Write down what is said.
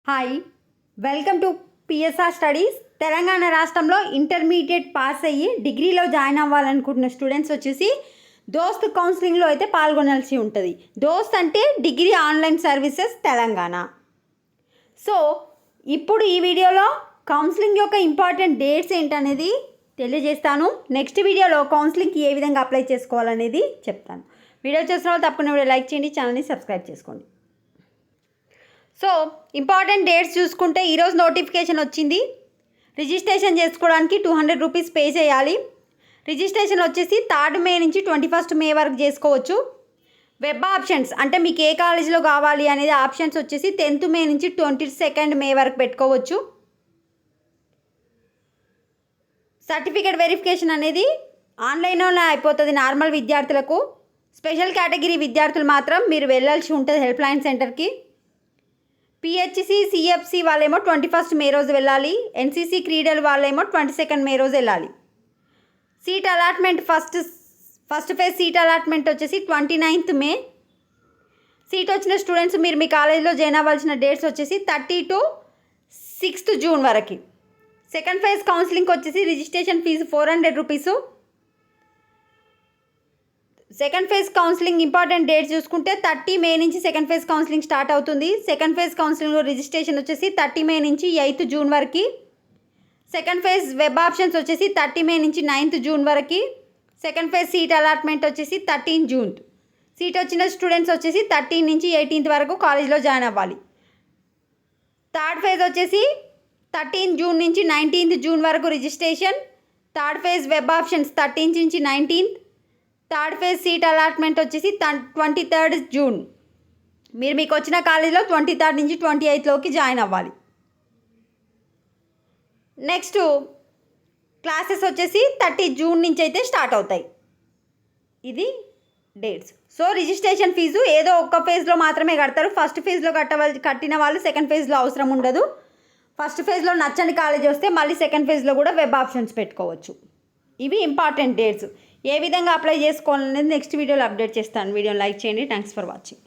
Hi, welcome to PSR studies. Telangana రాష్ట్రంలో intermediate pass అయ్యి డిగ్రీలో జాయిన్ అవ్వాలనుకుంటున్న స్టూడెంట్స్ వచ్చేసి దోస్త్ కౌన్సిలింగ్లో అయితే పాల్గొనాల్సి ఉంటుంది. దోస్త్ అంటే degree online services Telangana. So ఇప్పుడు ఈ వీడియోలో కౌన్సిలింగ్ యొక్క ఇంపార్టెంట్ డేట్స్ ఏంటనేది తెలియజేస్తాను. నెక్స్ట్ వీడియోలో కౌన్సిలింగ్కి ఏ విధంగా అప్లై చేసుకోవాలనేది చెప్తాను. వీడియో చూసిన వాళ్ళు తప్పకుండా వీడియో లైక్ చేయండి, ఛానల్ని సబ్స్క్రైబ్ చేసుకోండి. సో ఇంపార్టెంట్ డేట్స్ చూసుకుంటే ఈరోజు నోటిఫికేషన్ వచ్చింది. రిజిస్ట్రేషన్ చేసుకోవడానికి 200 రూపీస్ పే చేయాలి. రిజిస్ట్రేషన్ వచ్చేసి 3 మే నుంచి 21 మే వరకు చేసుకోవచ్చు. వెబ్ ఆప్షన్స్ అంటే మీకు ఏ కాలేజీలో కావాలి అనేది ఆప్షన్స్ వచ్చేసి 10th మే నుంచి 22 మే వరకు పెట్టుకోవచ్చు. సర్టిఫికేట్ వెరిఫికేషన్ అనేది ఆన్లైన్లోనే అయిపోతుంది నార్మల్ విద్యార్థులకు. స్పెషల్ కేటగిరీ విద్యార్థులు మాత్రం మీరు వెళ్ళాల్సి ఉంటుంది హెల్ప్ లైన్ సెంటర్కి. పిహెచ్సి సిఎఫ్సి వాళ్ళేమో 21 మే రోజు వెళ్ళాలి. ఎన్సీసీ క్రీడలు వాళ్ళేమో 22 మే రోజు వెళ్ళాలి. Seat allotment first phase seat allotment వచ్చేసి 29th మే. సీట్ వచ్చిన స్టూడెంట్స్ మీరు మీ కాలేజీలో జాయిన్ అవ్వాల్సిన డేట్స్ వచ్చేసి 30 to 6th జూన్ వరకు. సెకండ్ ఫేజ్ కౌన్సిలింగ్కి వచ్చేసి registration fee 400 rupees. Second phase counselling important dates చూసుకుంటే 30 మే నుంచి సెకండ్ ఫేజ్ కౌన్సిలింగ్ స్టార్ట్ అవుతుంది. సెకండ్ ఫేజ్ కౌన్సిలింగ్లో రిజిస్ట్రేషన్ వచ్చేసి 30 మే నుంచి 8th జూన్ వరకు. సెకండ్ ఫేజ్ వెబ్ ఆప్షన్స్ వచ్చేసి 30 మే నుంచి 9th జూన్ వరకు. సెకండ్ ఫేజ్ సీట్ అలాట్మెంట్ వచ్చేసి 13 జూన్. సీట్ వచ్చిన స్టూడెంట్స్ వచ్చేసి 13 నుంచి 18th వరకు కాలేజ్లో జాయిన్ అవ్వాలి. థర్డ్ ఫేజ్ వచ్చేసి 13 జూన్ నుంచి 19th జూన్ వరకు registration. Third phase web options 13 నుంచి 19th. Third phase seat allotment వచ్చేసి 23rd జూన్. మీరు మీకు వచ్చిన కాలేజీలో 23rd నుంచి 28th జాయిన్ అవ్వాలి. నెక్స్ట్ క్లాసెస్ వచ్చేసి 30 జూన్ నుంచి అయితే స్టార్ట్ అవుతాయి. ఇది డేట్స్. సో రిజిస్ట్రేషన్ ఫీజు ఏదో ఒక్క ఫేజ్లో మాత్రమే కడతారు. ఫస్ట్ ఫేజ్లో కట్టిన వాళ్ళు సెకండ్ ఫేజ్లో అవసరం ఉండదు. ఫస్ట్ ఫేజ్లో నచ్చని కాలేజ్ వస్తే మళ్ళీ సెకండ్ ఫేజ్లో కూడా వెబ్ ఆప్షన్స్ పెట్టుకోవచ్చు. ఇవి ఇంపార్టెంట్ డేట్స్. ఏ విధంగా అప్లై చేసుకోవాలనేది నెక్స్ట్ వీడియోలో అప్డేట్ చేస్తాను. వీడియోని లైక్ చేయండి. Thanks for watching.